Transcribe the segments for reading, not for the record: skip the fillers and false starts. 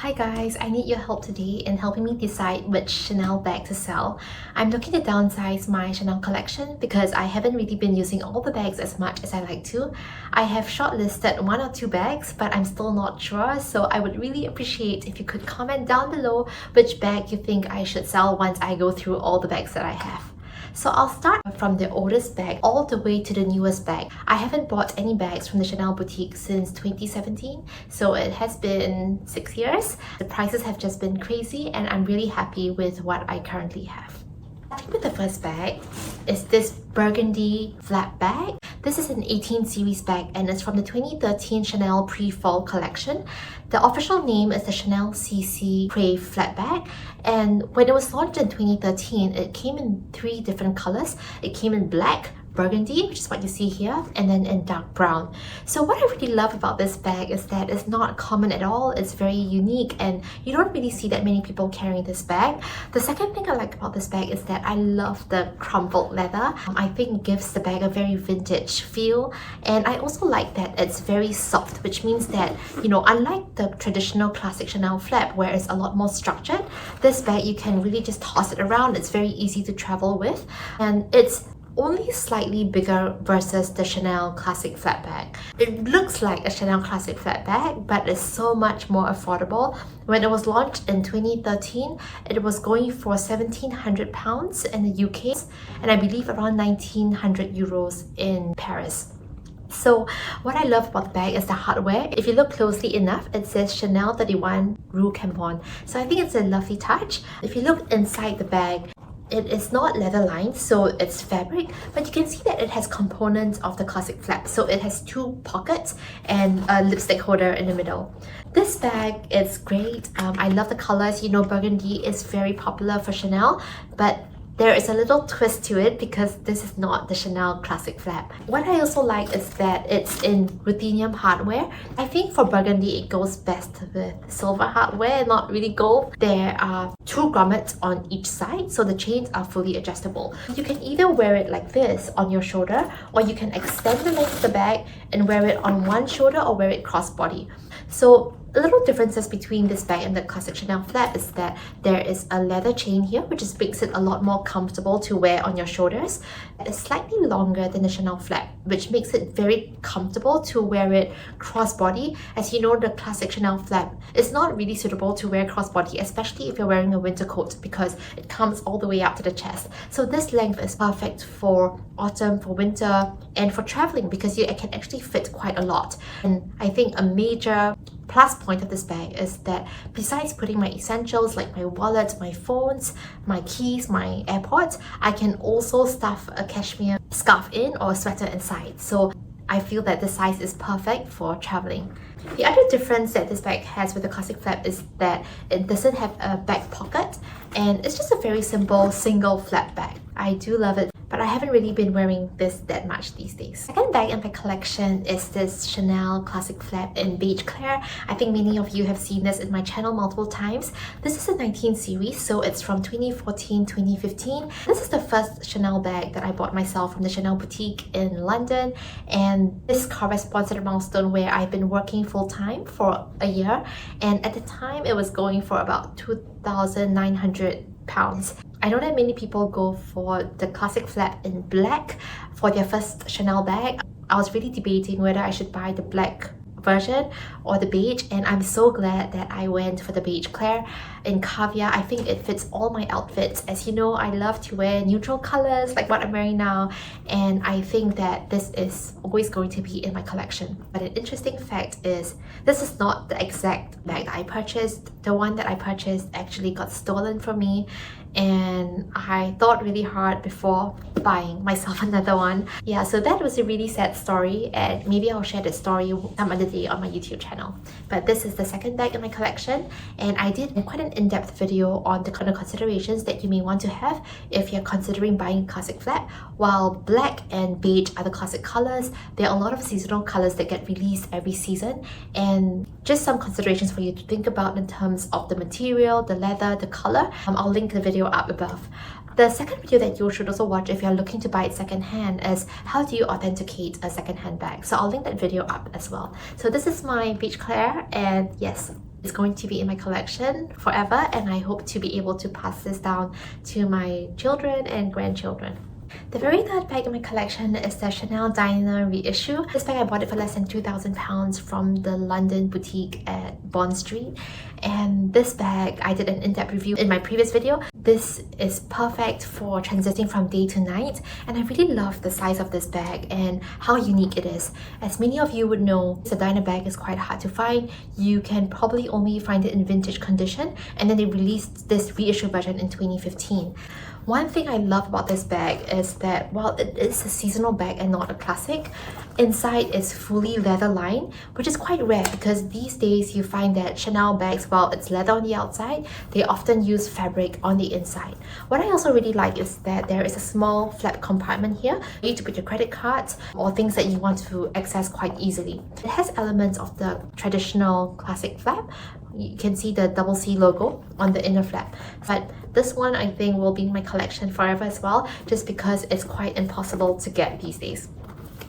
Hi guys, I need your help today in helping me decide which Chanel bag to sell. I'm looking to downsize my Chanel collection because I haven't really been using all the bags as much as I like to. I have shortlisted 1 or 2 bags, but I'm still not sure, so I would really appreciate if you could comment down below which bag you think I should sell once I go through all the bags that I have. So I'll start from the oldest bag all the way to the newest bag. I haven't bought any bags from the Chanel boutique since 2017, so it has been 6 years. The prices have just been crazy and I'm really happy with what I currently have. Starting with the first bag is this burgundy flap bag. This is an 18 series bag and it's from the 2013 Chanel pre-fall collection. The official name is the Chanel CC Crave flat bag, and when it was launched in 2013, it came in 3 different colors. It came in black, burgundy, which is what you see here, and then in dark brown. So what I really love about this bag is that it's not common at all. It's very unique and you don't really see that many people carrying this bag. The second thing I like about this bag is that I love the crumpled leather. I think it gives the bag a very vintage feel, and I also like that it's very soft, which means that, you know, unlike the traditional classic Chanel flap where it's a lot more structured, this bag you can really just toss it around. It's very easy to travel with, and it's only slightly bigger versus the Chanel classic flat bag. It looks like a Chanel classic flat bag, but it's so much more affordable. When it was launched in 2013, it was going for £1,700 in the UK and I believe around 1,900 euros in Paris. So what I love about the bag is the hardware. If you look closely enough, it says Chanel 31 Rue Cambon. So I think it's a lovely touch. If you look inside the bag, it is not leather lined, so it's fabric, but you can see that it has components of the classic flap. So it has 2 pockets and a lipstick holder in the middle. This bag is great. I love the colors. You know, burgundy is very popular for Chanel, but there is a little twist to it because this is not the Chanel classic flap. What I also like is that it's in ruthenium hardware. I think for burgundy it goes best with silver hardware, not really gold. There are 2 grommets on each side, so the chains are fully adjustable. You can either wear it like this on your shoulder, or you can extend the length of the bag and wear it on one shoulder or wear it crossbody. So the little differences between this bag and the classic Chanel flap is that there is a leather chain here, which just makes it a lot more comfortable to wear on your shoulders. It's slightly longer than the Chanel flap, which makes it very comfortable to wear it crossbody. As you know, the classic Chanel flap is not really suitable to wear crossbody, especially if you're wearing a winter coat because it comes all the way up to the chest. So this length is perfect for autumn, for winter, and for traveling because it can actually fit quite a lot. And I think a major plus point of this bag is that besides putting my essentials like my wallet, my phones, my keys, my AirPods, I can also stuff a cashmere scarf in or a sweater inside. So I feel that the size is perfect for traveling. The other difference that this bag has with the classic flap is that it doesn't have a back pocket and it's just a very simple single flap bag. I do love it, but I haven't really been wearing this that much these days. Second bag in my collection is this Chanel classic flap in beige clear. I think many of you have seen this in my channel multiple times. This is a 19 series, so it's from 2014-2015. This is the first Chanel bag that I bought myself from the Chanel boutique in London, and this corresponds to the milestone where I've been working full-time for a year, and at the time it was going for about £2,900. I know that many people go for the classic flap in black for their first Chanel bag. I was really debating whether I should buy the black version or the beige, and I'm so glad that I went for the beige clear in caviar. I think it fits all my outfits. As you know, I love to wear neutral colors like what I'm wearing now, and I think that this is always going to be in my collection. But an interesting fact is this is not the exact bag that I purchased. The one that I purchased actually got stolen from me, and I thought really hard before buying myself another one. Yeah, so that was a really sad story, and maybe I'll share the story some other day on my YouTube channel. But this is the second bag in my collection, and I did quite an in-depth video on the kind of considerations that you may want to have if you're considering buying classic flap. While black and beige are the classic colors, there are a lot of seasonal colors that get released every season, and just some considerations for you to think about in terms of the material, the leather, the color. I'll link the video up above. The second video that you should also watch if you're looking to buy it secondhand is how do you authenticate a secondhand bag. So I'll link that video up as well. So this is my beige clear, and yes, It's going to be in my collection forever, and I hope to be able to pass this down to my children and grandchildren. The very third bag in my collection is the Chanel Diner Reissue. This bag I bought it for less than £2,000 from the London boutique at Bond Street. And this bag, I did an in-depth review in my previous video. This is perfect for transiting from day to night, and I really love the size of this bag and how unique it is. As many of you would know, the Diner bag is quite hard to find. You can probably only find it in vintage condition, and then they released this reissue version in 2015. One thing I love about this bag is that while it is a seasonal bag and not a classic, inside is fully leather lined, which is quite rare because these days you find that Chanel bags, while it's leather on the outside, they often use fabric on the inside. What I also really like is that there is a small flap compartment here for you to put your credit cards or things that you want to access quite easily. It has elements of the traditional classic flap. You can see the double C logo on the inner flap, but this one I think will be in my collection forever as well, just because it's quite impossible to get these days.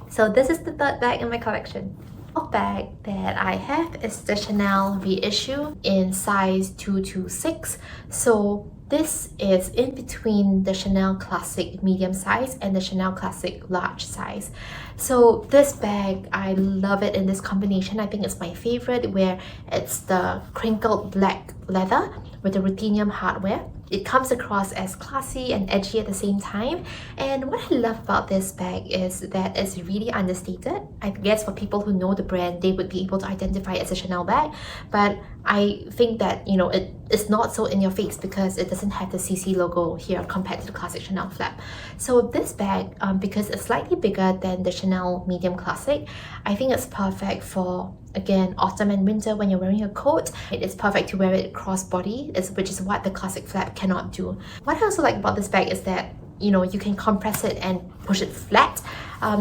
So this is the third bag in my collection. The fourth bag that I have is the Chanel Reissue in size 226. So this is in between the Chanel Classic medium size and the Chanel Classic large size. So this bag, I love it in this combination. I think it's my favorite, where it's the crinkled black leather with the ruthenium hardware. It comes across as classy and edgy at the same time. And what I love about this bag is that it's really understated. I guess for people who know the brand, they would be able to identify it as a Chanel bag. But I think that, you know, it's not so in your face because it doesn't have the CC logo here compared to the classic Chanel flap. So this bag, because it's slightly bigger than the Chanel medium classic, I think it's perfect for, again, autumn and winter when you're wearing a coat. It is perfect to wear it crossbody, which is what the classic flap cannot do. What I also like about this bag is that, you know, you can compress it and push it flat.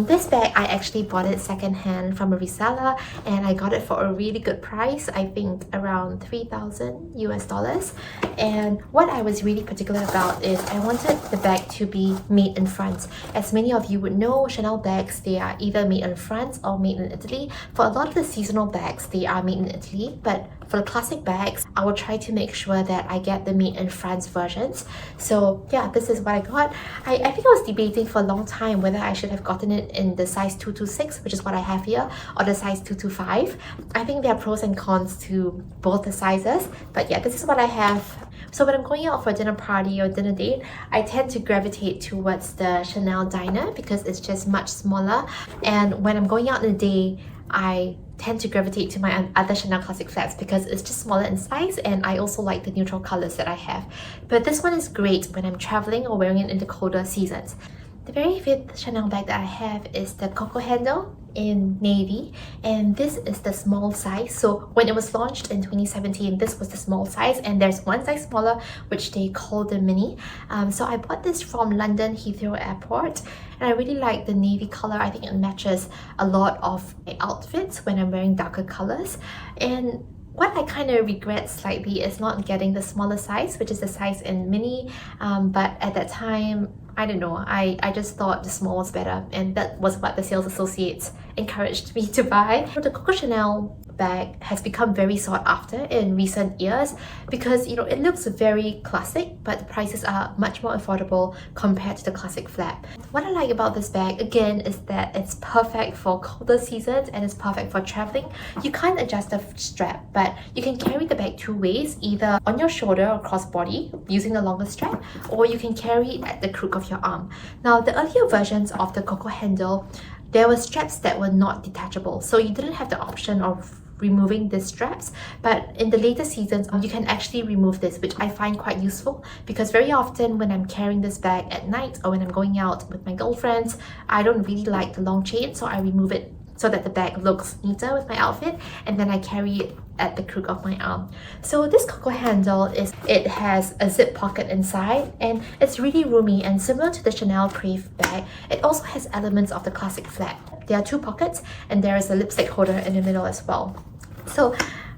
This bag, I actually bought it secondhand from a reseller, and I got it for a really good price. I think around $3,000 US. And what I was really particular about is I wanted the bag to be made in France. As many of you would know, Chanel bags, they are either made in France or made in Italy. For a lot of the seasonal bags, they are made in Italy, but for the classic bags, I will try to make sure that I get the made in France versions. So yeah, this is what I got. I think I was debating for a long time whether I should have gotten it in the size 226, which is what I have here, or the size 225. I think there are pros and cons to both the sizes, but yeah, this is what I have. So when I'm going out for a dinner party or dinner date, I tend to gravitate towards the Chanel Diner because it's just much smaller. And when I'm going out in a day, I tend to gravitate to my other Chanel Classic flats because it's just smaller in size, and I also like the neutral colors that I have. But this one is great when I'm traveling or wearing it in the colder seasons. The very fifth Chanel bag that I have is the Coco handle in navy, and this is the small size. So when it was launched in 2017, this was the small size, and there's one size smaller which they call the mini. So I bought this from London Heathrow Airport, and I really like the navy color. I think it matches a lot of my outfits when I'm wearing darker colors. And what I kind of regret slightly is not getting the smaller size, which is the size in mini, but at that time, I don't know, I just thought the small was better, and that was what the sales associates encouraged me to buy. The Coco Chanel bag has become very sought after in recent years because, you know, it looks very classic, but the prices are much more affordable compared to the classic flap. What I like about this bag, again, is that it's perfect for colder seasons and it's perfect for traveling. You can't adjust the strap, but you can carry the bag two ways, either on your shoulder or crossbody using the longer strap, or you can carry it at the crook of your arm. Now, the earlier versions of the Coco handle, there were straps that were not detachable, so you didn't have the option of removing these straps. But in the later seasons, you can actually remove this, which I find quite useful because very often when I'm carrying this bag at night or when I'm going out with my girlfriends, I don't really like the long chain, so I remove it so that the bag looks neater with my outfit, and then I carry it at the crook of my arm. So this Coco handle it has a zip pocket inside, and it's really roomy, and similar to the Chanel Crave bag, it also has elements of the classic flap. There are two pockets, and there is a lipstick holder in the middle as well. So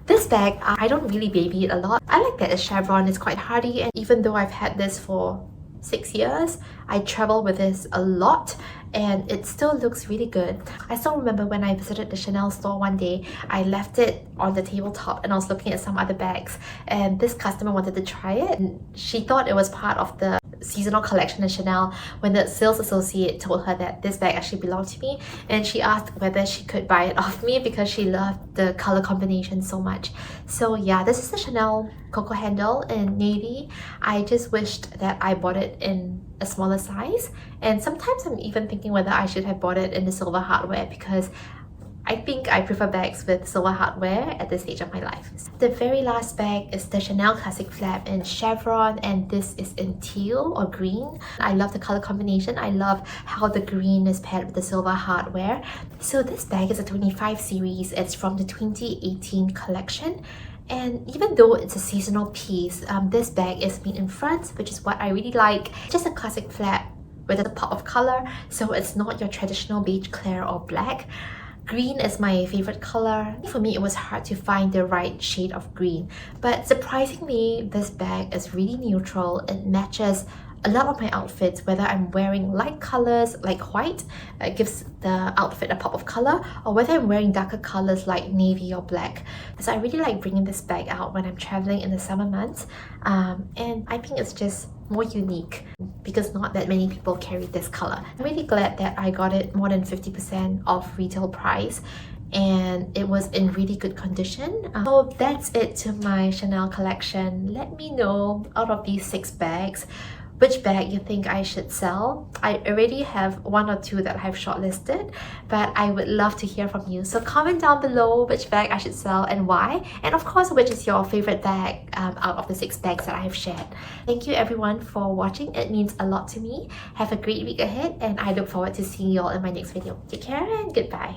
this bag, I don't really baby it a lot. I like that the chevron is quite hardy, and even though I've had this for 6 years. I travel with this a lot and it still looks really good. I still remember when I visited the Chanel store one day, I left it on the tabletop and I was looking at some other bags and this customer wanted to try it. And she thought it was part of the seasonal collection in Chanel when the sales associate told her that this bag actually belonged to me, and she asked whether she could buy it off me because she loved the color combination so much. So yeah, this is the Chanel Coco handle in navy. I just wished that I bought it in a smaller size, and sometimes I'm even thinking whether I should have bought it in the silver hardware because I think I prefer bags with silver hardware at this stage of my life. The very last bag is the Chanel Classic Flap in chevron, and this is in teal or green. I love the color combination. I love how the green is paired with the silver hardware. So this bag is a 25 series. It's from the 2018 collection. And even though it's a seasonal piece, this bag is made in France, which is what I really like. Just a classic flap with a pop of color, so it's not your traditional beige, clear or black. Green is my favorite color. For me, it was hard to find the right shade of green, but surprisingly, this bag is really neutral. It matches a lot of my outfits, whether I'm wearing light colors like white, it gives the outfit a pop of color, or whether I'm wearing darker colors like navy or black. So I really like bringing this bag out when I'm traveling in the summer months, and I think it's just more unique because not that many people carry this color. I'm really glad that I got it more than 50% off retail price, and it was in really good condition. So that's it to my Chanel collection. Let me know, out of these 6 bags, which bag you think I should sell. I already have 1 or 2 that I've shortlisted, but I would love to hear from you. So comment down below which bag I should sell and why, and of course which is your favorite bag out of the 6 bags that I have shared. Thank you everyone for watching. It means a lot to me. Have a great week ahead, and I look forward to seeing you all in my next video. Take care and goodbye.